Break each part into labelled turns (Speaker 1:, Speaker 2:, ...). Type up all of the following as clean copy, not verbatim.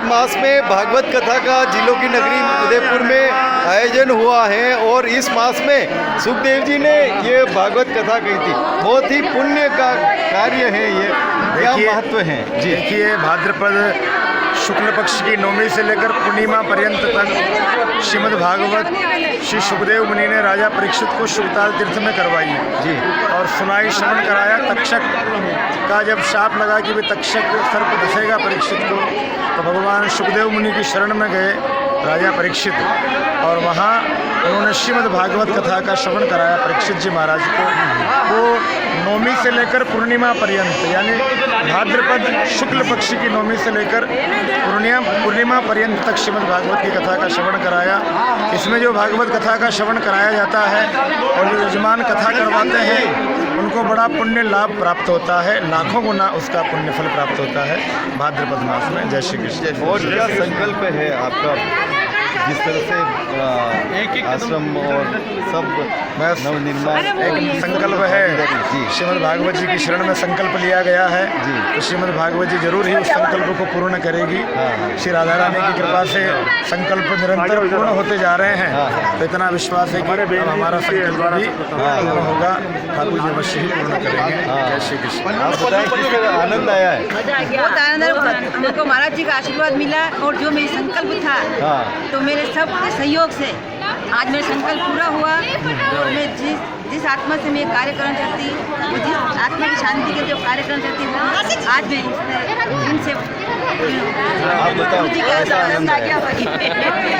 Speaker 1: मास में भागवत कथा का जिलों की नगरी उदयपुर में आयोजन हुआ है और इस मास में सुखदेव जी ने ये भागवत कथा कही थी। बहुत ही पुण्य का कार्य है ये, क्या महत्व है जी?
Speaker 2: देखिए, भाद्रपद शुक्ल पक्ष की नवमी से लेकर पूर्णिमा पर्यंत तक श्रीमद् भागवत श्री सुखदेव मुनि ने राजा परीक्षित को शुकताल तीर्थ में करवाई जी और सुनाई, श्रवण कराया। तक्षक का जब शाप लगा कि वे तक्षक सर्प दसेगा परीक्षित को, तो भगवान सुखदेव मुनि की शरण में गए राजा परीक्षित और वहाँ उन्होंने श्रीमद् भागवत कथा का श्रवण कराया परीक्षित जी महाराज को। वो नवमी से लेकर पूर्णिमा पर्यंत, यानी भाद्रपद शुक्ल पक्ष की नवमी से लेकर पूर्णिमा पर्यंत तक श्रीमद् भागवत की कथा का श्रवण कराया। इसमें जो भागवत कथा का श्रवण कराया जाता है और जो यजमान कथा करवाते हैं उनको बड़ा पुण्य लाभ प्राप्त होता है, लाखों गुना उसका पुण्य फल प्राप्त होता है भाद्रपद मास में। जय श्री कृष्ण।
Speaker 1: और क्या संकल्प है आपका, जिस तरह से आश्रम और सब नवनिर्माण?
Speaker 2: एक संकल्प है जी, श्रीमद् भागवत जी की शरण में संकल्प लिया गया है जी, तो श्रीमद् भागवत जी जरूर ही उस संकल्प को पूर्ण करेगी। श्री राधा रानी की कृपा से संकल्प निरंतर पूर्ण होते जा रहे हैं, तो इतना विश्वास है कि हमारा संकल्प भी पूर्ण होगा, ठाकुर जी अवश्य ही पूर्ण करेंगे। जय श्री कृष्ण।
Speaker 1: आप बताएं, किस आनंद आया है?
Speaker 3: बहुत आनंद, हमको महाराज जी का आशीर्वाद मिला और जो मेरी संकल्प था तो मेरे सबके सहयोग से आज मेरा संकल्प पूरा हुआ और मैं जिस आत्मा से मैं कार्य करना चाहती, वो जिस आत्मा की शांति के जो कार्य करना चाहती हूँ, आज मैं इनसे
Speaker 1: आप बताओ कैसा आनंद आया?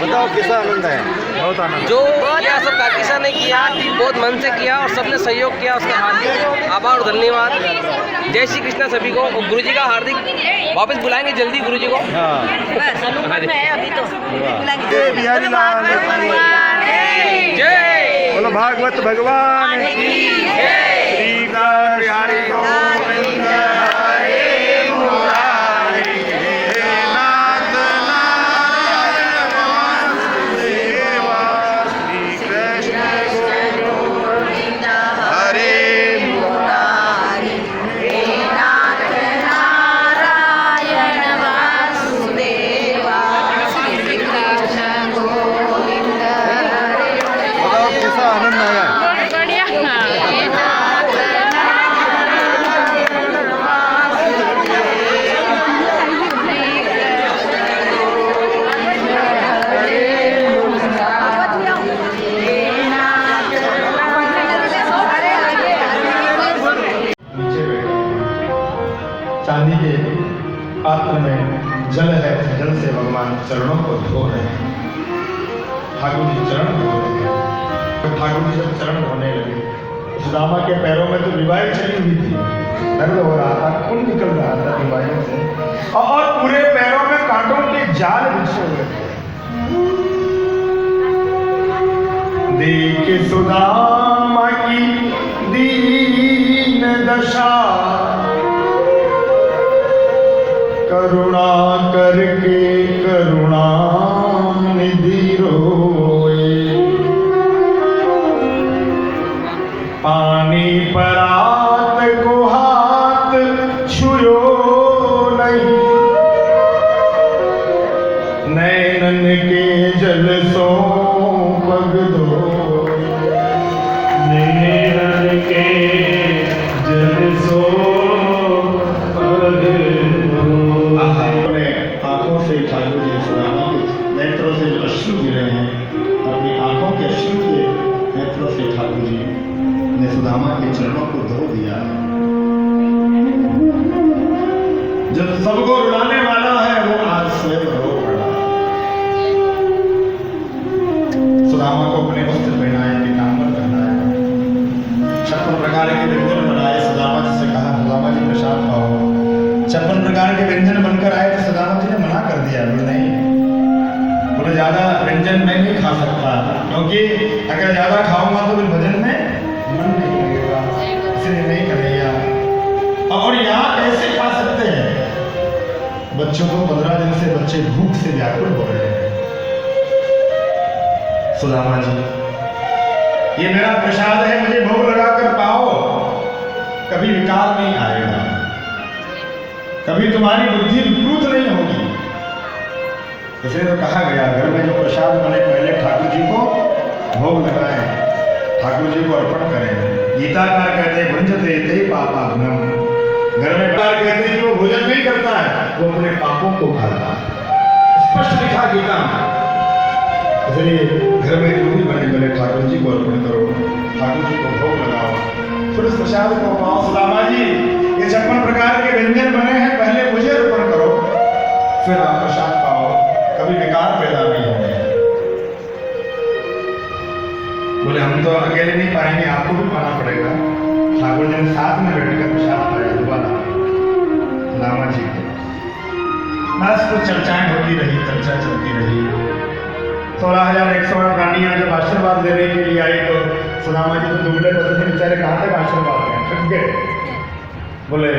Speaker 1: बताओ कैसा आनंद आया?
Speaker 2: बहुत आनंद।
Speaker 4: जो किया सब काकिसा ने किया, बहुत मन से किया और सबने सहयोग किया, उसका हार्दिक आभार और धन्यवाद। जय श्री कृष्ण सभी को। गुरु जी का हार्दिक वापस बुलाएंगे जल्दी गुरु जी को।
Speaker 3: बस अनुमति में है अभी तो
Speaker 2: जय बिहारी लाल
Speaker 4: जय।
Speaker 2: बोलो भागवत भगवान की जय। श्री राम बिहारी गोविंद हरे मुरारी, हे नाथ नारायण वासुदेवा, श्री कृष्ण गोविंद हरे मुरारी,
Speaker 3: हे नाथ नारायण वासुदेवा, श्री कृष्ण गोविंद हरे।
Speaker 1: बताओ कैसा आनंद आया?
Speaker 2: चांदी के पात्र में जल है, जल से भगवान चरणों को धो रहे हैं। ठाकुर जी चरण धो रहे हैं। तो ठाकुर जी जब चरण धोने लगे, सुदामा के पैरों में तो रिवाइव चली हुई थी, दर्द हो रहा था, खून निकल रहा था रिवाइव से, और पूरे पैरों में कांटों के जाल बिछे हुए थे। देख सुदामा की दीन दशा, करुणा करके करुणा निधि रोए, पानी परात को हाथ छुयो नहीं, नैनन के जल सो पग धोए, नैनन के जल सो आंखों से ठाकुर जी सुदामा के नेत्रों से जो अश्रु गिरे हैं, अपनी आंखों के अश्रु के नेत्रों से ठाकुर जी ने सुदामा के चरणों को धो दिया। जो सबको रुलाने वाला है वो आज स्वयं रो पड़ा। सुदामा को अपने वस्त्र पहनाए, पीतांबर पहनाए, 56 प्रकार के व्यंजन बनाए। सुदामा जी से कहा, सुदामा जी प्रसाद खाओ। 56 प्रकार के व्यंजन बनकर आए तो सुदामा जी ने मना कर दिया, बोले नहीं, बोले ज्यादा व्यंजन मैं नहीं खा सकता, क्योंकि अगर ज्यादा खाऊंगा तो फिर भजन में मन नहीं लगेगा, इसलिए नहीं करेगा। और यहाँ कैसे खा सकते हैं? बच्चों को 15 दिन से बच्चे भूख से व्याकुल हो रहे हैं। सुदामा जी, ये मेरा प्रसाद है, मुझे भोग लगा कर पाओ, कभी विकार नहीं आएगा, कभी तुम्हारी बुद्धि विकृत नहीं होगी। इसलिए तो कहा गया घर में जो प्रसाद बने पहले ठाकुर जी को भोग लगाएं, ठाकुर जी को अर्पण करें। गीताकार कहते हैं भुंजते ते पापाग्नम। घर में कहते हैं कि वो भोजन नहीं करता है, वो अपने पापों को खाता है। स्पष्ट लिखा गीता में। इसलिए घर में जो भी बने पहले ठाकुर जी को अर्पण करो, ठाकुर जी को भोग लगाओ, फिर उस प्रसाद को पाओ। सुदामा जी ये 56 प्रकार के व्यंजन बने हैं, पहले मुझे अर्पण करो, फिर आप प्रसाद पाओ, कभी विकार पैदा नहीं होंगे। बोले हम तो अकेले नहीं पाएंगे, आपको भी पाना पड़ेगा। ठाकुर जी ने साथ में बैठकर प्रसाद पाया दोबारा सुदामा जी के। बस कुछ चर्चाएं होती रही, चर्चा चलती रही। 16,108 रानियां जब आशीर्वाद देने के लिए आई तो सुदामा जी तो दुबले पड़े थे बेचारे, कहाँ तक आशीर्वाद दें, थक गए। बोले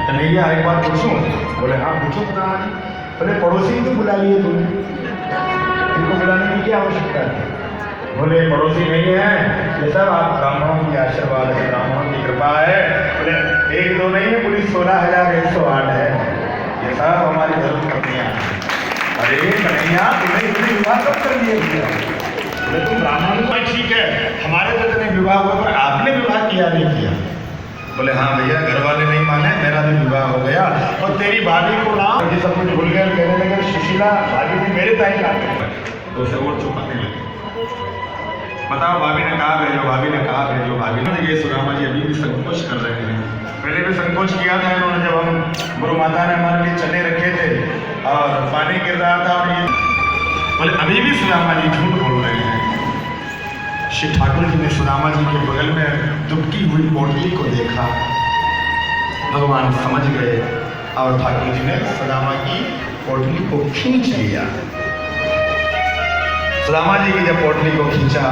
Speaker 2: कन्हैया एक बात पूछूं? बोले हाँ पूछो सुदामा जी। बोले पड़ोसी को बुला लिए तुमने, इनको बुलाने की क्या आवश्यकता है? बोले पड़ोसी नहीं है ये सब आप ब्राह्मणों की आशीर्वाद है, ब्राह्मणों की कृपा है। बोले 1 2 नहीं है, पूरी 16,108 है, ये सब हमारी धर्म पत्नियां। अरे कन्हैया तुम्हें इतने विवाह कब कर दिए? बोले तुम ब्राह्मण तो ठीक है, हमारे तो इतने विवाह हुआ पर आपने विवाह किया नहीं किया। बोले हाँ भैया घर वाले नहीं माने, मेरा भी विवाह हो गया और तेरी भाभी को ना ये सब कुछ भूल गए। कहने लगे सुशीला भाभी भी मेरे ताई लाते, तो उसे और चुपाने लगे। बताओ भाभी ने कहा भेजो, भाभी ने कहा भेजो, भाभी ने ये सुदामा जी अभी भी संकोच कर रहे हैं। पहले भी संकोच किया था इन्होंने, जब हम गुरु माता ने हमारे लिए चने रखे थे और पानी गिर रहा था और ये बोले अभी भी सुदामा जी झूठ बोल रहे हैं। श्री ठाकुर जी ने सुदामा जी के बगल में दुबकी हुई पोटली को देखा, भगवान समझ गए और ठाकुर जी ने सुदामा की पोटली को खींच लिया। सुदामा जी की जब पोटली को खींचा,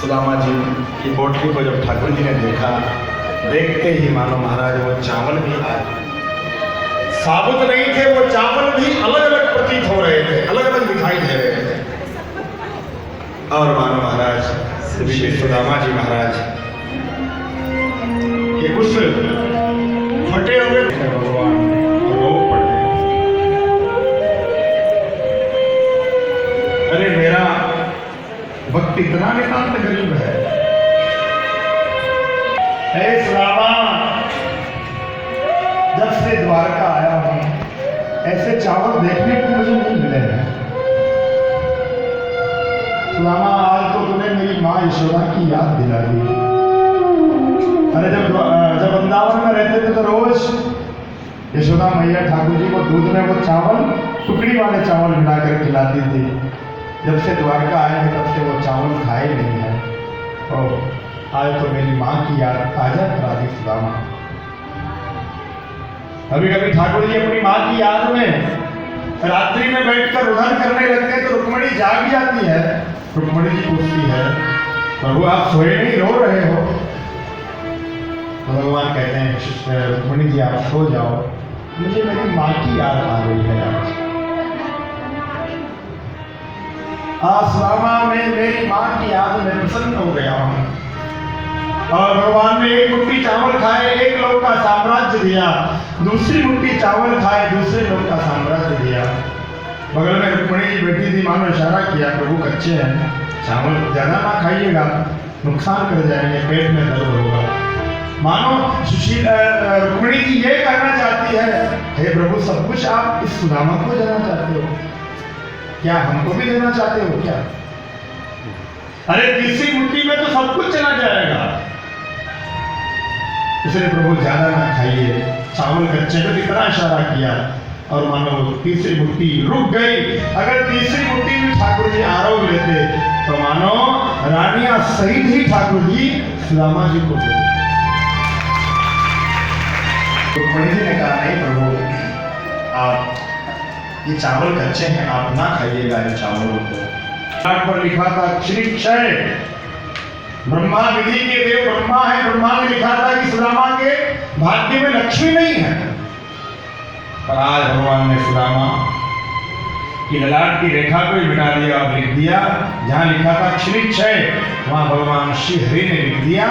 Speaker 2: सुदामा जी की पोटली को जब ठाकुर जी ने देखा, देखते ही मानो महाराज वो चावल भी आए साबुत नहीं थे, वो चावल भी अलग अलग प्रतीत हो रहे थे, अलग अलग दिखाई दे रहे थे। और मानो महाराज श्री सुदामा जी महाराज के उस फटे हुए भगवान रो पड़े। अरे मेरा भक्त इतना नितांत गरीब है, हे सुदामा जब से द्वारका आया हूं ऐसे चावल देखने को मुझे नहीं मिले हैं। सुदामा आज तो तूने मेरी माँ यशोदा की याद दिला दी। अरे जब वृंदावन में रहते थे तो रोज यशोदा मैया ठाकुर जी को दूध में वो चावल टुकड़ी वाले चावल मिलाकर खिलाती थी। जब से द्वारका आए हैं तब से वो चावल खाए नहीं है। और आज तो मेरी माँ की याद ताजा करा दी सुदामा। कभी कभी ठाकुर जी अपनी माँ की याद में रात्रि में बैठकर उधर करने लगते हैं तो रुक्मणी जाग जाती है। रुक्मणी जी पूछती है प्रभु आप सोए नहीं, रो रहे हो? तो भगवान कहते हैं रुक्मणी जी आप सो जाओ, मुझे मेरी माँ की याद आ रही है। आज सुदामा में मेरी माँ की याद में प्रसन्न हो गया हूँ। और भगवान ने एक मुट्ठी चावल खाए, एक लोग का साम्राज्य दिया, दूसरी मुट्ठी चावल खाए, दूसरे लोग का साम्राज्य दिया। बगल में रुक्मणी जी बैठी थी, मानो इशारा किया प्रभु कच्चे हैं, चावल ज्यादा ना खाइएगा, नुकसान कर जाएंगे, पेट में दर्द होगा। मानो रुक्मणी जी ये कहना चाहती है हे प्रभु सब कुछ आप इस सुदामा को देना चाहते हो क्या? हमको भी देना चाहते हो क्या? अरे तीसरी मुट्ठी में तो सब कुछ चला जाएगा। इसलिए प्रभु ज्यादा ना खाइए, चावल कच्चे पे इतना इशारा किया और मानो तीसरी मुट्ठी रुक गई। अगर तीसरी मुट्ठी भी ठाकुर जी आरोग लेते तो मानो रानियां सहित ही ठाकुर जी सुदामा जी को देते। तो रुक्मणी जी ने कहा नहीं प्रभु आप ये चावल कच्चे हैं, आप ना खाइएगा इन चावलों को। पर लिखा था श्री क्षय, ब्रह्मा विधि के देव ब्रह्मा है, ब्रह्मा ने लिखा था कि सुदामा के भाग्य में लक्ष्मी नहीं है। पर आज भगवान ने सुदामा की ललाट की रेखा को ही मिटा दिया और लिख दिया जहां लिखा था श्री क्षय, वहां भगवान श्री हरि ने लिख दिया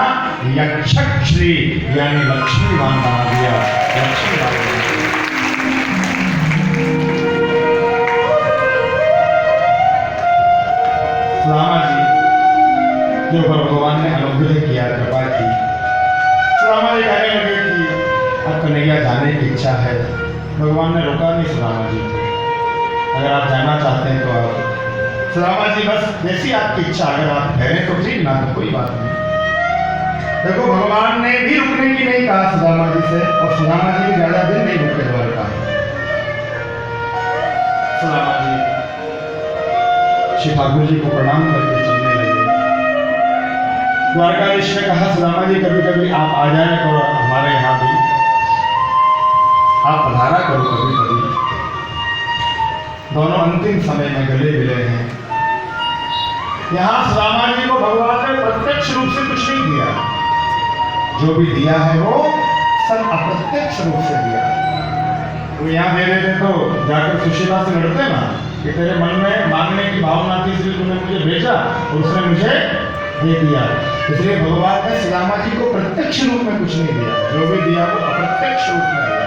Speaker 2: यक्षक श्री, यानी लक्ष्मीवान बना दिया, लक्ष्मीवान। जो भगवान ने अनुग्रह किया, कृपा की। सुदामा जी कहने लगे कि अब कन्हैया जाने की इच्छा है। भगवान ने रोका नहीं सुदामा जी को, अगर आप जाना चाहते हैं तो आप। सुदामा जी बस जैसी आपकी इच्छा, अगर आप ठहरे तो ठीक, ना तो कोई बात नहीं। देखो भगवान ने भी रुकने की नहीं कहा सुदामा जी से, और सुदामा जी भी ज्यादा दिन नहीं रुके द्वारका। सुदामा जी श्री ठाकुर जी को प्रणाम करके चलने लगे। द्वारकाधीश ने कहा सुदामा जी कभी कभी आप आ जाए और हमारे यहाँ भी आप पधारा करो कभी कभी। दोनों अंतिम समय में गले मिले हैं। यहाँ सुदामा जी को भगवान ने प्रत्यक्ष रूप से कुछ नहीं दिया, जो भी दिया है वो सब अप्रत्यक्ष रूप से दिया। तो यहाँ दे देते तो जाकर सुशीला से लड़ते ना कि तेरे मन में मांगने की भावना थी इसलिए तूने मुझे भेजा और उसने मुझे दे दिया। इसलिए भगवान ने सुदामा जी को प्रत्यक्ष रूप में कुछ नहीं दिया, जो भी दिया वो अप्रत्यक्ष रूप में दिया।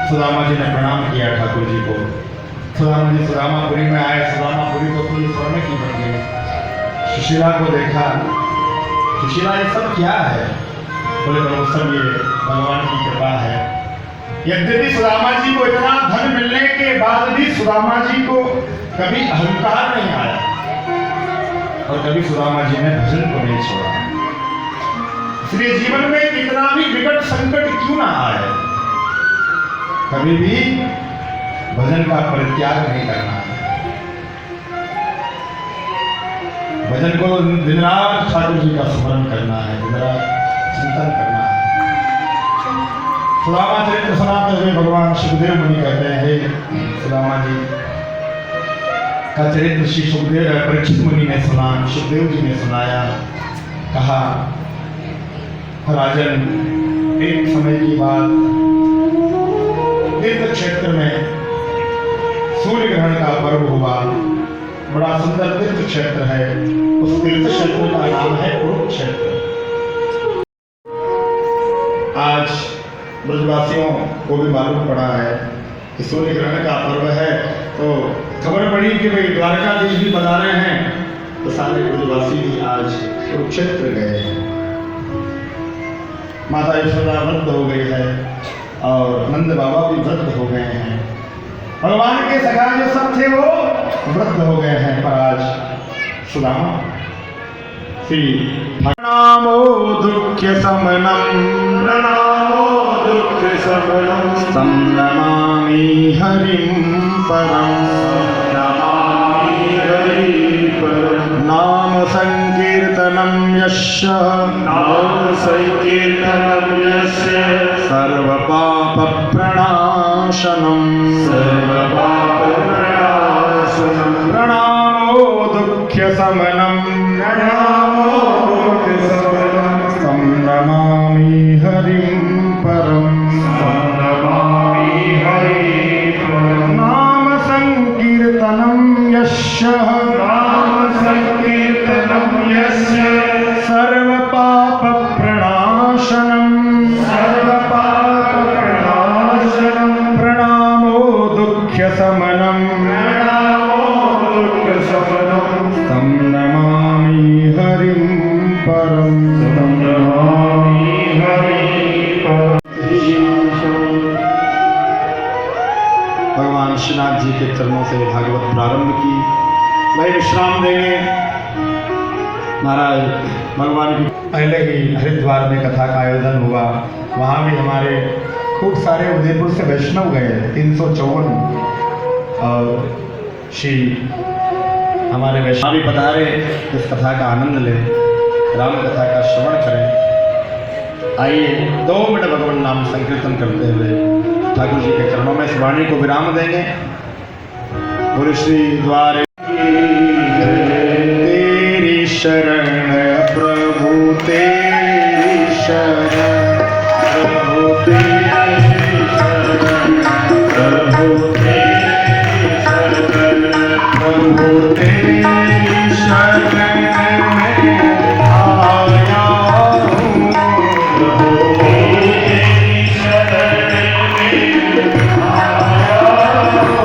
Speaker 2: सुदामा जी ने प्रणाम किया ठाकुर जी को। सुदामा जी सुदामापुरी में आए। सुदामापुरी तो पूरी स्वर्ण की बन गई। सुशीला को देखा, सुशीला ये सब क्या है? बोले वो सब ये भगवान की कृपा है। यद्यपि सुदामा जी को इतना धन मिलने के बाद भी सुदामा जी को कभी अहंकार नहीं आया और कभी सुदामा जी ने भजन को नहीं छोड़ा। इसलिए जीवन में कितना भी विकट संकट क्यों ना आए, कभी भी भजन का परित्याग नहीं करना है। भजन को दिन रात ठाकुर जी का स्मरण करना है, दिन रात चिंतन करना है। सुदामा चरित्र सुनाते हुए भगवान सुखदेव मुनि कहते हैं, हे सुदामा जी का चरित्र श्री सुखदेव परीक्षित मुनि ने सुना, सुखदेव जी ने सुनाया। कहा राजन, एक समय की बात तीर्थ क्षेत्र में सूर्य ग्रहण का पर्व हुआ। बड़ा सुंदर तीर्थ क्षेत्र है। उस तीर्थ क्षेत्र का नाम है कुरुक्षेत्र। आज ब्रजवासियों को भी मालूम पड़ा है कि सूर्य ग्रहण का पर्व है, तो खबर पड़ी कि भाई द्वारकाधीश भी पधारे हैं, तो सारे ब्रजवासी भी आज कुरुक्षेत्र गए हैं। माता यशोदा वृद्ध हो गई है और नंद बाबा भी वृद्ध हो गए हैं। भगवान के सखा जो सब थे वो वृद्ध हो गए हैं, पर आज सुदामा श्री प्रणामो दुःख्य समनम, प्रणामो दुःख्य समनम, संनमामि हरिं परम, नमामि हरिं परम। नाम संकीर्तनं यस्य, नाम संकीर्तनं यस्य, सर्वपाप प्रणाशनम, सर्वपाप प्रणाशनम। प्रणामो दुःख्य समनम, प्रणामो दुःख्य समनम, संनमामि हरिं परम, संनमामि हरिं परम। नाम संकीर्तनं यस्य, नाम संकीर्तनं यस्य, सर्वपाप प्रणाशनम, सर्वपाप प्रणाशनम। प्रणामो दुःख्य समनम, प्रणामो दुःख्य समनम, संनमामि हरिं परम, संनमामि हरिं परम। भगवान श्रीनाथ जी के चरणों से भागवत प्रारंभ की, वही विश्राम देंगे। महाराज भगवान की पहले ही हरिद्वार में कथा का आयोजन हुआ, वहाँ भी हमारे खूब सारे उदयपुर से वैष्णव गए, 354, और श्री हमारे वैष्णव भी पधारे, इस कथा का आनंद लें, राम कथा का श्रवण करें। आइए 2 मिनट भगवान नाम संकीर्तन करते हुए ठाकुर जी के चरणों में इस वाणी को विराम देंगे। गुरु श्री द्वारे तेरी शरण प्रभु, तेरी शरण प्रभु, तेरी शरण प्रभु, तेरी शरण प्रभु, तेरी शरण में आया हूँ, प्रभु तेरी शरण में आया हूँ।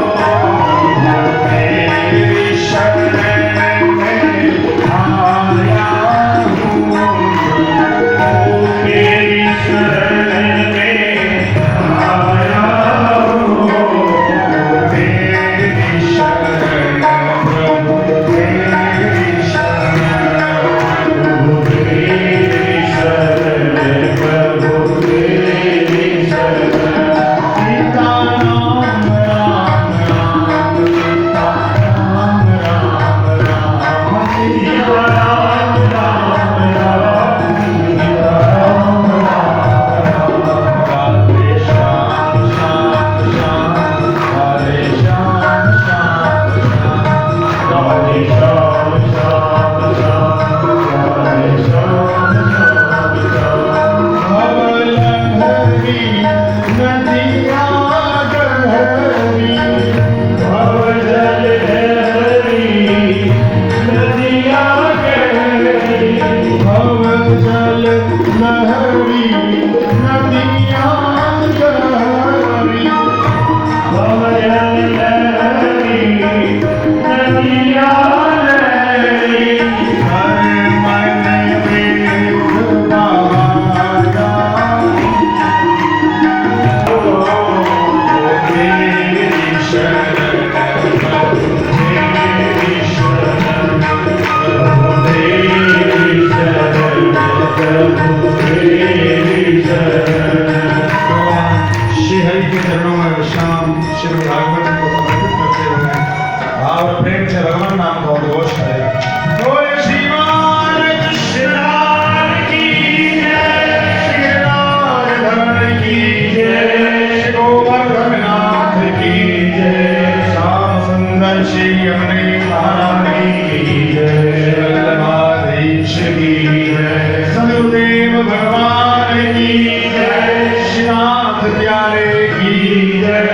Speaker 5: महारानी की जय, वल्लभाधीश की जय, सदगुरुदेव भगवान की जय, श्रीनाथ प्यारे की जय।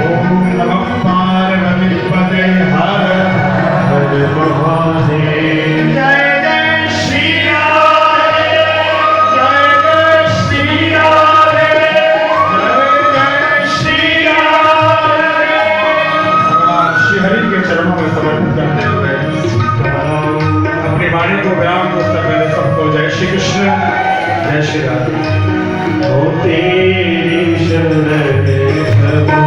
Speaker 5: ओम नमः पार्वती पते हर हर महादेव। जय जय श्री राधे, जय जय श्री राधे, जय जय श्री राधे। भगवान श्री हरि के चरणों में समर्पित करते हुए अपनी वाणी को विराम पुस्तक पहले सबको जय श्री कृष्ण, जय श्री राधे। ओ तेरी शरण प्रभु,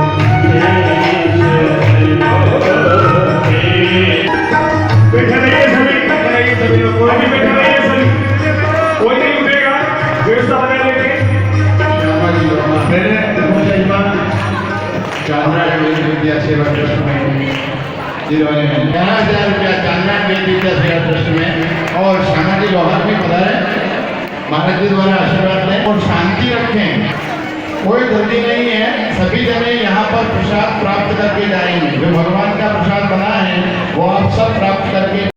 Speaker 5: बैठे रहिए सभी, बैठे रहिए सभी लोग, कोई भी बैठे रहिए सभी, कोई नहीं उठेगा, व्यवस्था बना लेंगे। मैंने
Speaker 6: चांद्रा विद्या सेवा ट्रस्ट में जिन्होंने 11,000 रुपया चांद्रा विद्या सेवा ट्रस्ट में और सामाजिक व्यवहार में पधारे, महाराज जी द्वारा आशीर्वाद लें और शांति रखें। कोई गलती नहीं है, सभी जने यहाँ पर प्रसाद प्राप्त करके जाएंगे। जो भगवान का प्रसाद बना है वो आप सब प्राप्त करके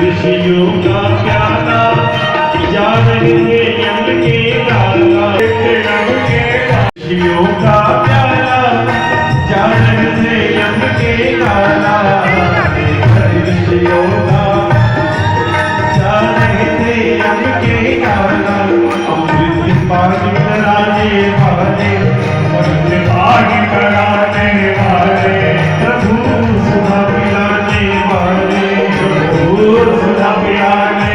Speaker 5: ऋषियों का प्याला जानेंगे यम के लाला, ऋषियों का प्याला जानेंगे यम के लाला, ऋषियों का जानेंगे यम के लाला। अमृत पानी कराने वाले, अमृत पानी कराने वाले, प्रभु सुधा पिलाने वाले, सुधा पिलाने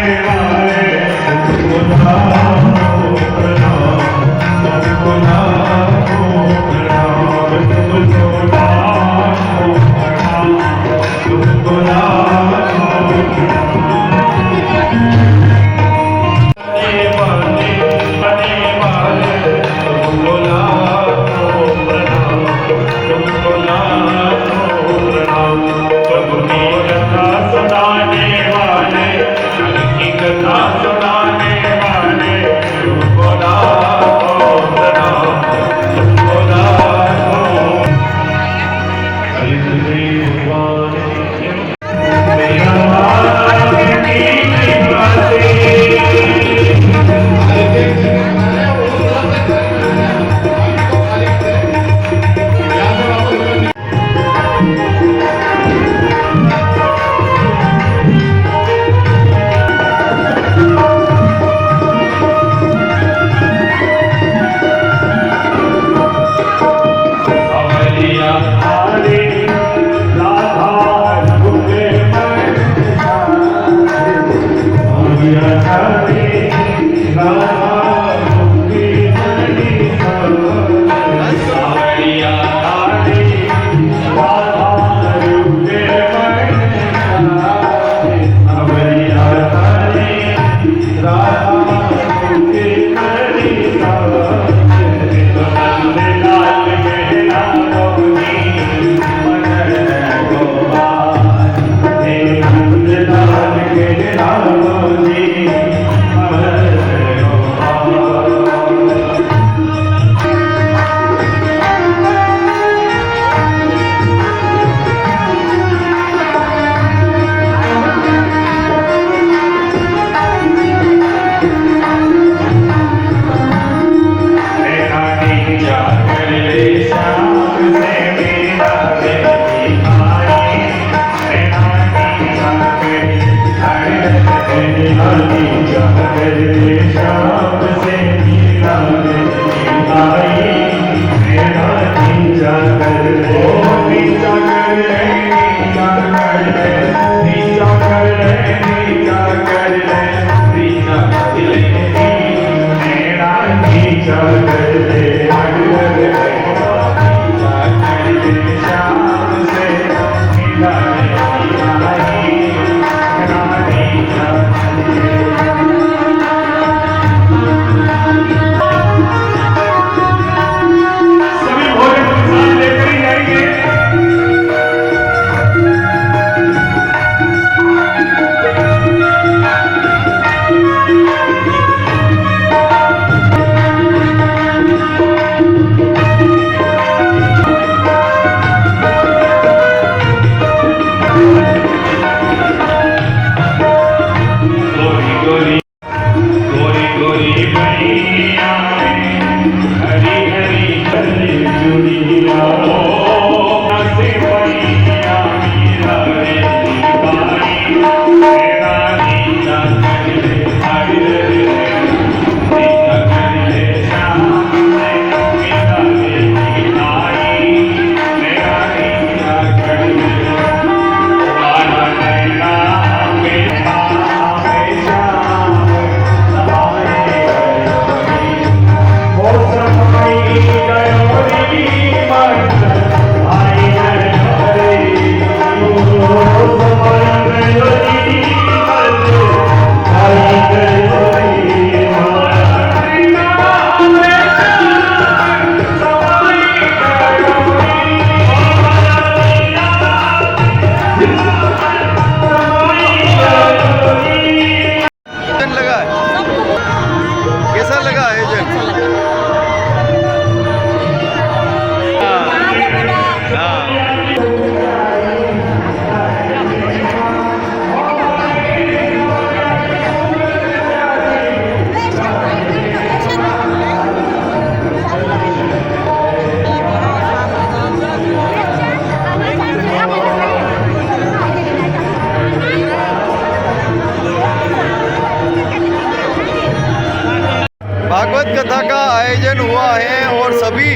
Speaker 1: भागवत कथा का आयोजन हुआ है और सभी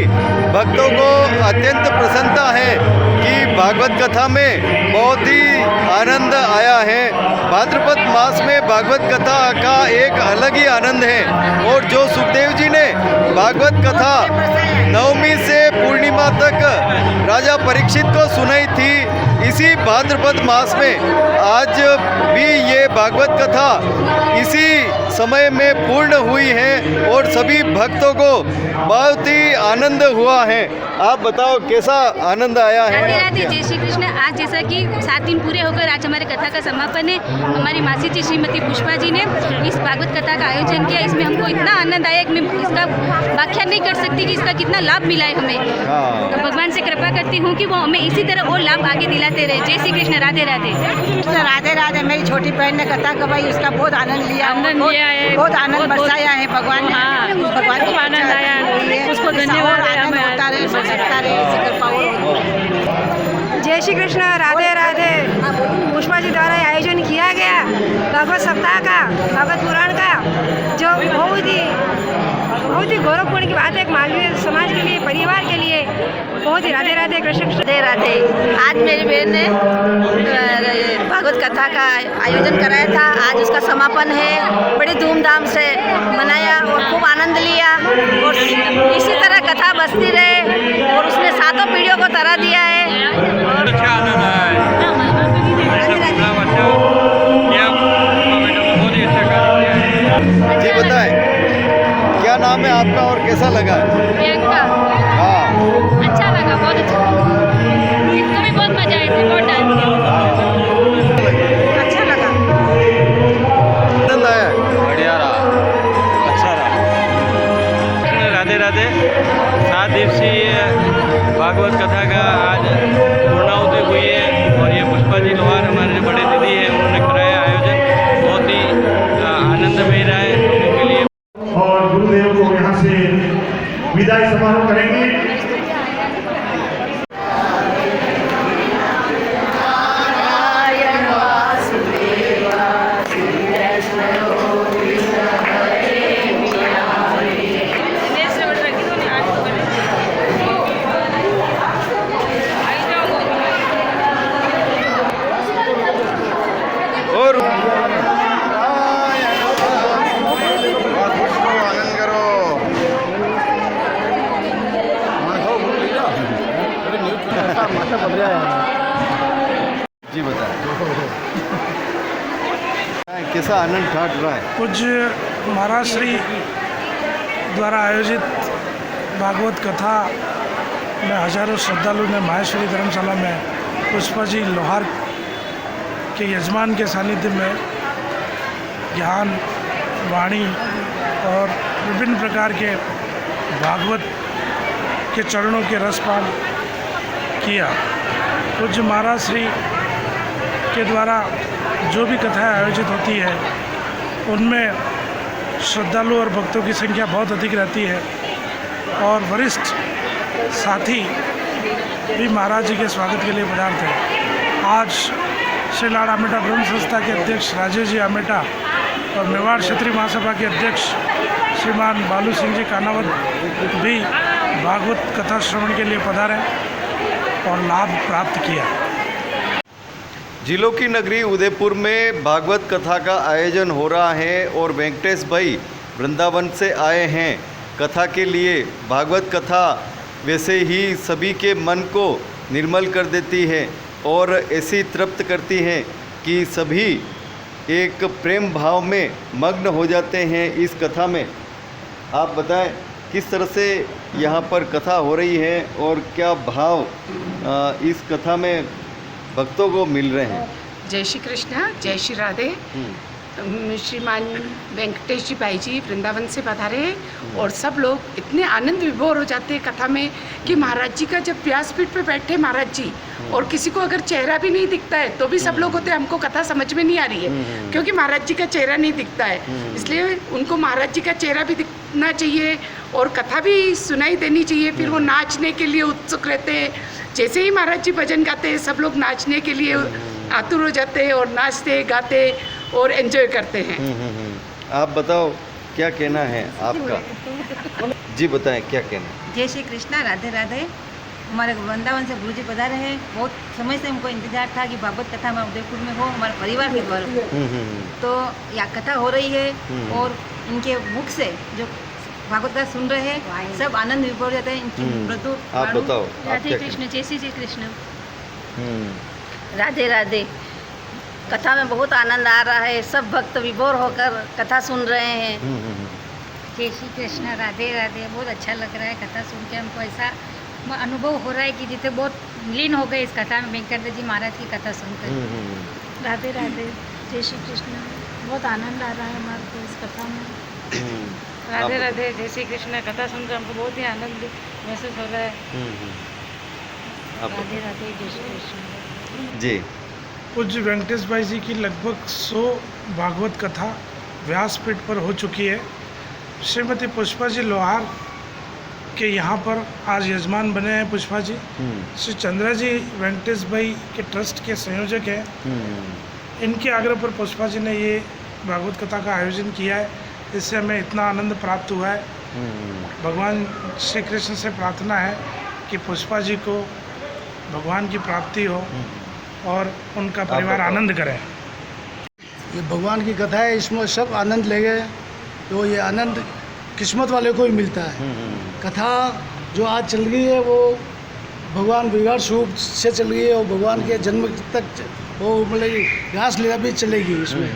Speaker 1: भक्तों को अत्यंत प्रसन्नता है कि भागवत कथा में बहुत ही आनंद आया है। भाद्रपद मास में भागवत कथा का एक अलग ही आनंद है और जो सुखदेव जी ने भागवत कथा नवमी से पूर्णिमा तक राजा परीक्षित को सुनाई थी, इसी भाद्रपद मास में आज भी ये भागवत कथा इसी समय में पूर्ण हुई है और सभी भक्तों को बहुत ही आनंद हुआ है। आप बताओ कैसा आनंद आया है?
Speaker 7: राधे राधे, जय श्री कृष्ण। आज जैसा कि 7 दिन पूरे होकर आज हमारे कथा का समापन है, हमारी मासी जी श्रीमती पुष्पा जी ने इस भागवत कथा का आयोजन किया। इसमें हमको इतना आनंद आया कि मैं इसका व्याख्या नहीं कर सकती कि इसका कितना लाभ मिला है हमें। तो भगवान से कृपा करती हूँ कि वो हमें इसी तरह वो लाभ आगे दिलाते रहे। जय श्री कृष्ण। राधे राधे।
Speaker 3: राधे राधे। मेरी छोटी बहन ने कथा गवाई, उसका बहुत आनंद लिया, बहुत आनंद बरसाया है भगवान ने। भगवान को आनंद आया, उसको धन्यवाद होता रहे, सकता रहे, इसी कृपा हो।
Speaker 8: जय श्री कृष्ण। राधे राधे। पुष्पा जी द्वारा आयोजन किया गया भागवत सप्ताह का, भागवत पुराण का, जो बहुत ही गौरवपूर्ण की बात है। एक मालवीय समाज के लिए, परिवार के लिए बहुत ही राधे राधे। कृष्ण
Speaker 3: राधे राधे। आज मेरी बहन ने भागवत कथा का आयोजन कराया था, आज उसका समापन है। बड़ी धूमधाम से मनाया और खूब आनंद लिया और इसी तरह कथा बसती रहे और उसने 7 पीढ़ियों को तरह दिया है।
Speaker 9: अच्छा आनंद आया है। बहुत ही अच्छा कार्य किया है।
Speaker 1: जी बताएं, क्या नाम है आपका और कैसा लगा?
Speaker 7: प्रियंका।
Speaker 1: हाँ,
Speaker 7: अच्छा लगा, बहुत अच्छा। इसको भी बहुत मजा आई थी, बहुत डांस किया।
Speaker 8: अच्छा लगा।
Speaker 1: आनंद आया है?
Speaker 9: बढ़िया रहा, अच्छा रहा। राधे राधे। 7 दिवसीय भागवत कथा का आज पूर्णाहुति हुई है और ये पुष्पा जी लोहार हमारे बड़े दीदी हैं, उन्होंने कराया आयोजन। बहुत ही आनंद मिल रहा है लोगों के लिए।
Speaker 5: और गुरुदेव को यहाँ से विदाई समारोह करेंगे।
Speaker 1: और
Speaker 6: आनंद करो।
Speaker 1: जी बताएं, कैसा आनंद ठाट रहा है?
Speaker 10: पूज्य महाराज श्री द्वारा आयोजित भागवत कथा में हजारों श्रद्धालु ने माहेश्वरी धर्मशाला में पुष्पा जी लोहार के यजमान के सानिध्य में ज्ञान, वाणी और विभिन्न प्रकार के भागवत के चरणों के रसपान किया। पूज्य महाराज श्री के द्वारा जो भी कथाएं आयोजित होती है उनमें श्रद्धालु और भक्तों की संख्या बहुत अधिक रहती है और वरिष्ठ साथी भी महाराज जी के स्वागत के लिए पधारते हैं। आज श्री लाड आमेटा ब्रह्म संस्था के अध्यक्ष राजेश जी आमेटा और मेवाड़ क्षेत्रीय महासभा के अध्यक्ष श्रीमान बालू सिंह जी कानावत भी भागवत कथा श्रवण के लिए पधारे और लाभ प्राप्त किया।
Speaker 1: जिलों की नगरी उदयपुर में भागवत कथा का आयोजन हो रहा है और वेंकटेश भाई वृंदावन से आए हैं कथा के लिए। भागवत कथा वैसे ही सभी के मन को निर्मल कर देती है और ऐसी तृप्त करती है कि सभी एक प्रेम भाव में मग्न हो जाते हैं इस कथा में। आप बताएं किस तरह से यहाँ पर कथा हो रही है और क्या भाव इस कथा में भक्तों को मिल रहे हैं?
Speaker 11: जय श्री कृष्ण, जय श्री राधे। श्रीमान वेंकटेश जी भाई जी वृंदावन से पधारे हैं और सब लोग इतने आनंद विभोर हो जाते हैं कथा में कि महाराज जी का जब व्यासपीठ पे बैठे महाराज जी और किसी को अगर चेहरा भी नहीं दिखता है तो भी सब लोग होते हैं हमको कथा समझ में नहीं आ रही है क्योंकि महाराज जी का चेहरा नहीं दिखता है, इसलिए उनको महाराज जी का चेहरा भी दिखना चाहिए और कथा भी सुनाई देनी चाहिए। फिर वो नाचने के लिए उत्सुक रहते हैं। जैसे ही महाराज जी भजन गाते हैं सब लोग नाचने के लिए आतुर हो जाते हैं और नाचते गाते और एंजॉय करते हैं।
Speaker 1: आप बताओ क्या कहना है आपका? जी बताएं, क्या कहना है?
Speaker 3: जय श्री कृष्णा, राधे राधे। हमारे वृंदावन से गुरुजी पधारे हैं। बहुत समय से हमको इंतजार था कि भागवत कथा में उदयपुर में हो, हमारे परिवार के द्वारा। तो यहाँ कथा हो रही है और इनके मुख से जो भागवत कथा सुन रहे हैं सब आनंद विभोर जाते हैं। इनकी मृदु
Speaker 1: आप बताओ, आप
Speaker 7: राधे
Speaker 1: क्या
Speaker 7: कृष्ण, जय श्री कृष्ण।
Speaker 12: राधे राधे। कथा में बहुत आनंद आ रहा है, सब भक्त विभोर होकर कथा सुन रहे हैं।
Speaker 7: जय श्री कृष्ण, राधे राधे। बहुत अच्छा लग रहा है कथा सुन के, हमको ऐसा अनुभव हो रहा है कि जैसे बहुत लीन हो गए इस कथा में, वेंकट जी महाराज की कथा सुनकर।
Speaker 8: राधे राधे, जय श्री कृष्ण। बहुत आनंद आ रहा है हमारे को इस कथा में।
Speaker 12: राधे राधे, जय श्री कृष्ण। कथा सुनकर हमको बहुत ही आनंद महसूस हो रहा है।
Speaker 7: राधे राधे, जय श्री कृष्ण।
Speaker 1: जी।
Speaker 10: पूज्य वेंकटेश भाई जी की लगभग 100 भागवत कथा व्यासपीठ पर हो चुकी है। श्रीमती पुष्पा जी लोहार के यहाँ पर आज यजमान बने हैं पुष्पा जी। श्री चंद्रा जी वेंकटेश भाई के ट्रस्ट के संयोजक हैं। इनके आग्रह पर पुष्पा जी ने ये भागवत कथा का आयोजन किया है। इससे हमें इतना आनंद प्राप्त हुआ है। भगवान श्री कृष्ण से प्रार्थना है कि पुष्पा जी को भगवान की प्राप्ति हो और उनका परिवार आनंद करे।
Speaker 13: ये भगवान की कथा है, इसमें सब आनंद ले गए। तो ये आनंद किस्मत वाले को ही मिलता है। कथा जो आज चल रही है वो भगवान विराट स्वरूप से चल रही है और भगवान के जन्म तक वो मतलब रास लीला भी चलेगी इसमें।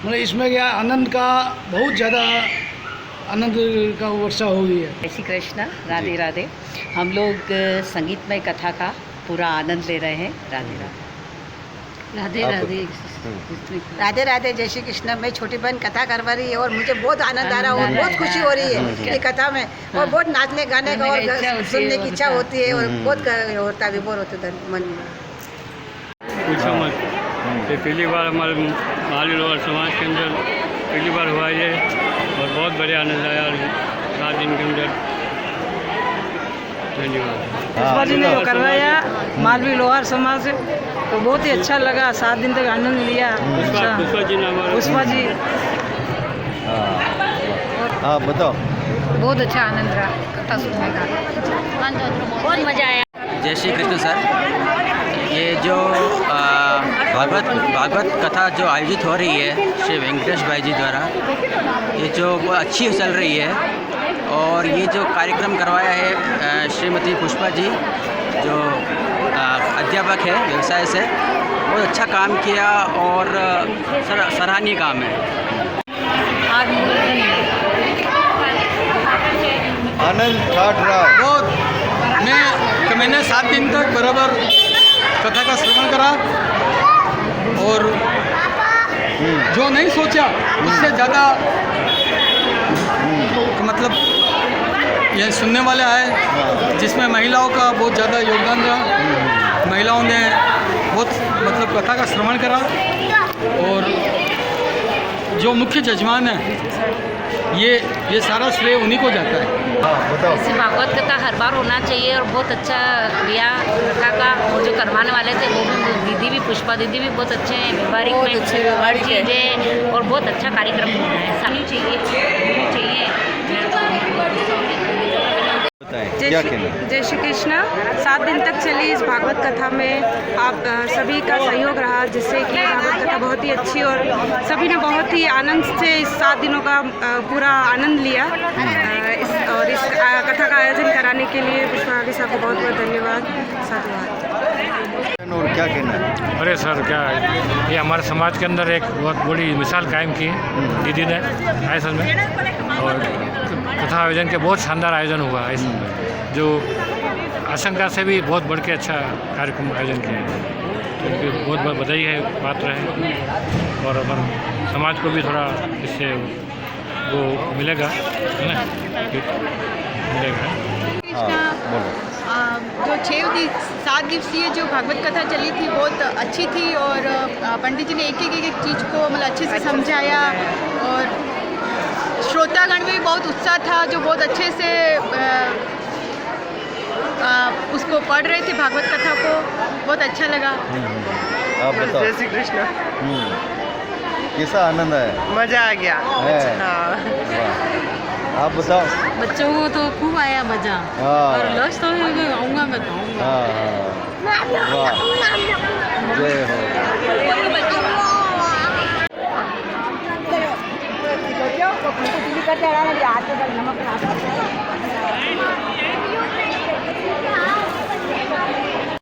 Speaker 13: मतलब इसमें क्या आनंद का बहुत ज़्यादा आनंद का वर्षा हो गई है।
Speaker 12: जय श्री कृष्ण, राधे राधे। हम लोग संगीतमय कथा का पूरा आनंद ले रहे हैं। राधे राधे।
Speaker 3: राधे राधे, राधे राधे, जय श्री कृष्ण। मैं छोटी बहन कथा करवा रही है और मुझे बहुत आनंद आ रहा है और बहुत खुशी हो रही है ये कथा में। और बहुत नाचने गाने का और सुनने की इच्छा होती है और बहुत होता है, विभोर होता है मन में।
Speaker 9: पूछो मत, ये पहली बार हमारे महाली लोअर समाज के अंदर पहली बार हुआ ये और बहुत बढ़िया आनंद आया 7 दिन के अंदर। धन्यवाद।
Speaker 8: पुष्पा जी ने जो करवाया मालवी लोहार समाज से तो बहुत ही अच्छा लगा। 7 दिन तक आनंद लिया। पुष्पा जी।
Speaker 1: हाँ बताओ।
Speaker 8: बहुत अच्छा आनंद रहा कथा सुनने का,
Speaker 7: बहुत मजा आया।
Speaker 4: जय श्री कृष्ण सर। ये जो भागवत कथा जो आयोजित हो रही है श्री वेंकटेश भाई जी द्वारा, ये जो बहुत अच्छी चल रही है और ये जो कार्यक्रम करवाया है श्रीमती पुष्पा जी जो अध्यापक है व्यवसाय से, बहुत अच्छा काम किया और सराहनीय काम है।
Speaker 1: आनंद ठाठ रहा
Speaker 2: बहुत। मैंने 7 दिन तक बराबर कथा का श्रवण करा और जो नहीं सोचा उससे ज़्यादा मतलब ये सुनने वाले आए, जिसमें महिलाओं का बहुत ज़्यादा योगदान रहा। महिलाओं ने बहुत मतलब कथा का श्रवण करा और जो मुख्य जजमान है ये सारा श्रेय उन्हीं को जाता है।
Speaker 7: ऐसे भागवत कथा हर बार होना चाहिए और बहुत अच्छा लिया कथा का। और जो करवाने वाले थे वो भी दीदी भी, पुष्पा दीदी भी बहुत अच्छे हैं, व्यवहारिक में हर चीज़ें और बहुत अच्छा कार्यक्रम हो रहा है। सभी चाहिए।
Speaker 1: क्या कहना?
Speaker 8: जय श्री कृष्ण। 7 दिन तक चली इस भागवत कथा में आप सभी का सहयोग रहा, जिससे कि भागवत कथा बहुत ही अच्छी और सभी ने बहुत ही आनंद से इस 7 दिनों का पूरा आनंद लिया। इस कथा का आयोजन कराने के लिए पुष्पा आगे साहब को बहुत बहुत धन्यवाद, साधुवाद।
Speaker 1: और क्या कहना है?
Speaker 14: अरे सर क्या ये हमारे समाज के अंदर एक बहुत बड़ी मिसाल कायम की दीदी ने आयोजन में, और कथा आयोजन के बहुत शानदार आयोजन हुआ है इसमें, जो आशंका से भी बहुत बढ़ के अच्छा कार्यक्रम आयोजन किया है। तो उनकी बहुत बहुत बधाई है, पात्र है और हमारे समाज को भी थोड़ा इससे वो मिलेगा, है ना, मिलेगा।
Speaker 3: जो 7 दिवसीय जो भागवत कथा चली थी बहुत अच्छी थी और पंडित जी ने एक चीज़ को मतलब अच्छे से समझाया और श्रोतागण में भी बहुत उत्साह था, जो बहुत अच्छे से उसको पढ़ रहे थे भागवत कथा को। बहुत अच्छा लगा।
Speaker 1: आप बताओ।
Speaker 4: जय श्री कृष्ण।
Speaker 1: कैसा आनंद आया?
Speaker 15: मज़ा आ गया।
Speaker 1: है।
Speaker 15: हाँ।
Speaker 1: वाह। आप बताओ।
Speaker 16: बच्चों को तो खूब आया मज़ा
Speaker 1: हाँ।
Speaker 16: और लॉस तो है कि आऊँगा मैं खाऊँगा।
Speaker 1: हाँ, वाह, जय हो।